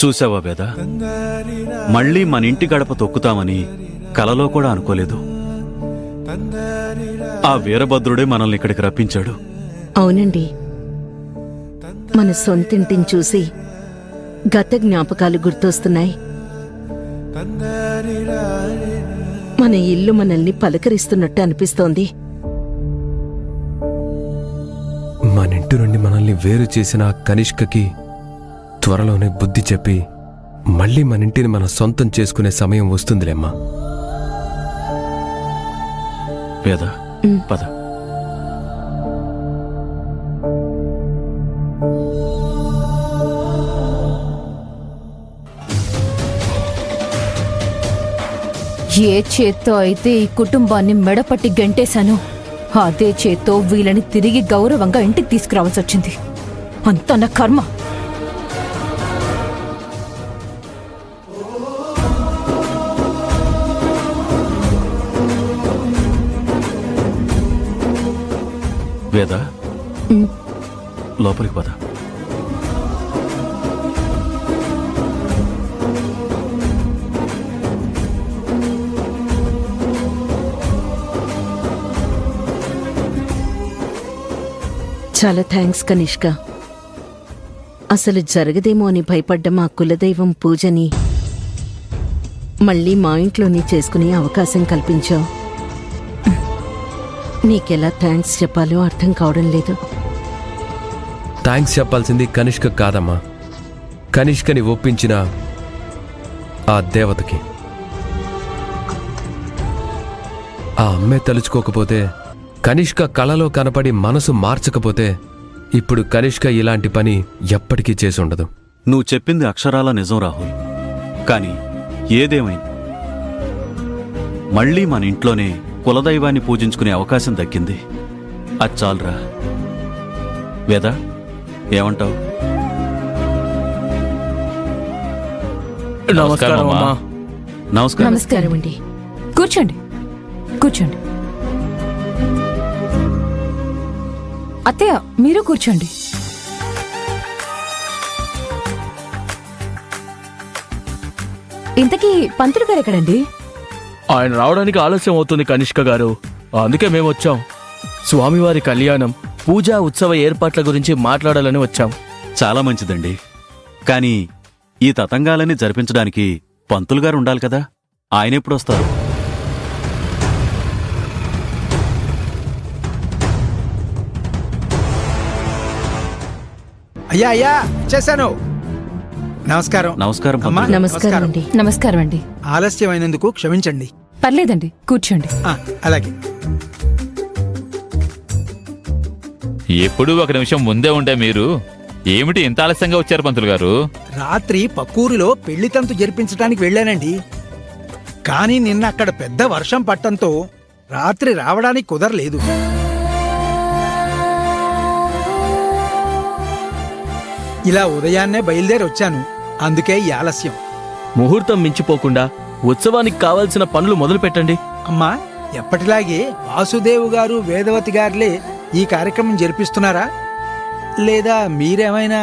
చూసావా వేద, మళ్ళీ మన ఇంటి గడప తొక్కుతామని కలలో కూడా అనుకోలేదు. ఆ వీరభద్రుడే మనల్ని ఇక్కడికి రప్పించాడు. అవునండి, మన సొంతింటిని చూసి గత జ్ఞాపకాలు గుర్తొస్తున్నాయి. మన ఇల్లు మనల్ని పలకరిస్తున్నట్టు అనిపిస్తోంది. మన ఇంటి నుండి మనల్ని వేరు చేసిన కనిష్కకి త్వరలోనే బుద్ధి చెప్పి మళ్ళీ మన ఇంటిని మన సొంతం చేసుకునే సమయం వస్తుందిలేమ్మా. వేద, పద. ఏ చేత్తో అయితే ఈ కుటుంబాన్ని మెడపట్టి గెంటేశానో అదే చేత్తో వీళ్ళని తిరిగి గౌరవంగా ఇంటికి తీసుకురావాల్సి వచ్చింది. అంత నా కర్మ. వేద, లోపలికి పద. చాలా థ్యాంక్స్ కనిష్క. అసలు జరగదేమో అని భయపడ్డ మా కులదైవం పూజని మళ్ళీ మా ఇంట్లోనే చేసుకునే అవకాశం కల్పించావు. నీకెలా థ్యాంక్స్ చెప్పాలో అర్థం కావడం లేదు. థ్యాంక్స్ చెప్పాల్సింది కనిష్క కాదమ్మా, కనిష్కని ఒప్పించిన ఆ దేవతకి. ఆ అమ్మే తలుచుకోకపోతే, కనిష్క కళలో కనపడి మనసు మార్చకపోతే ఇప్పుడు కనిష్క ఇలాంటి పని ఎప్పటికీ చేసుండదు. నువ్వు చెప్పింది అక్షరాల నిజం రాహుల్. కానీ ఏదేమైంది, మళ్ళీ మన ఇంట్లోనే కులదైవాన్ని పూజించుకునే అవకాశం దక్కింది. అచ్చాల్రా. వేద, ఏమంటావు? నమస్కారం. నమస్కారం అండి. కూర్చోండి, కూర్చోండి. అత్తయ్య, మీరు కూర్చోండి. ఇంతకీ పంతులు గారు ఎక్కడండి? ఆయన రావడానికి ఆలస్యం అవుతుంది కనిష్క గారు, అందుకే మేము వచ్చాం. స్వామివారి కళ్యాణం, పూజా ఉత్సవ ఏర్పాట్ల గురించి మాట్లాడాలని వచ్చాం. చాలా మంచిదండి. కానీ ఈ తతంగాలని జరిపించడానికి పంతులు గారు ఉండాలి కదా, ఆయనెప్పుడొస్తారు? అయ్యా అయ్యా చేశాను. నమస్కారం. నమస్కారం అమ్మా, పంతులు గారు. నమస్కారం అండి. నమస్కారం అండి. ఆలస్యమైనందుకు క్షమించండి. పర్లేదండి, కూర్చోండి. అలాగే. ఎప్పుడూ ఒక నిమిషం ముందే ఉండే మీరు ఏమిటి ఇంత ఆలస్యంగా వచ్చారు పంతులు గారు? రాత్రి పక్కూరిలో పెళ్లి తంతు జరిపించడానికి వెళ్ళానండి. కానీ నిన్న అక్కడ పెద్ద వర్షం పట్టంతో రాత్రి రావడానికి కుదరలేదు. ఇలా ఉదయాన్నే బయలుదేరి వచ్చాను, అందుకే ఈ ఆలస్యం. ముహూర్తం మించిపోకుండా ఉత్సవానికి కావలసిన పనులు మొదలు పెట్టండి. అమ్మా, ఎప్పటిలాగే వాసుదేవు గారు వేదవతి గారులే ఈ కార్యక్రమం జరిపిస్తున్నారా, లేదా మీరేమైనా?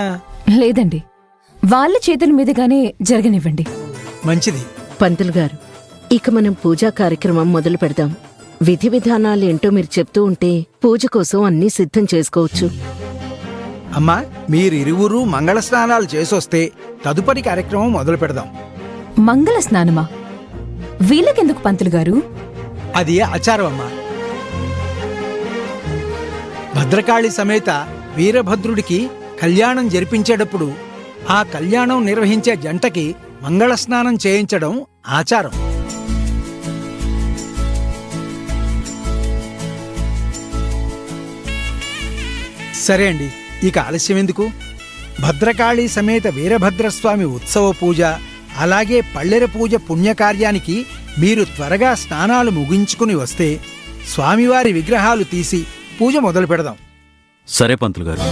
లేదండి, వాళ్ళ చేతుల మీదుగానే జరగనివ్వండి. మంచిది. పంతులు గారు, ఇక మనం పూజా కార్యక్రమం మొదలు పెడదాం. విధి విధానాలేంటో మీరు చెప్తూ ఉంటే పూజ కోసం అన్నీ సిద్ధం చేసుకోవచ్చు. అమ్మా, మీరిరువురూ మంగళ స్నానాలు చేసొస్తే తదుపరి కార్యక్రమం మొదలు పెడదాం. మంగళ స్నానమా? వీళ్ళకెందుకు పంతులు గారు? అది ఆచారం అమ్మా. భద్రకాళి సమేత వీరభద్రుడికి కళ్యాణం జరిపించేటప్పుడు ఆ కళ్యాణం నిర్వహించే జంటకి మంగళ స్నానం చేయించడం ఆచారం. సరే అండి, ఇక ఆలస్యం ఎందుకు? భద్రకాళి సమేత వీరభద్రస్వామి ఉత్సవ పూజ, అలాగే పళ్ళెర పూజ పుణ్యకార్యానికి మీరు త్వరగా స్నానాలు ముగించుకుని వస్తే స్వామివారి విగ్రహాలు తీసి పూజ మొదలు పెడదాం. సరే పంతులు గారు.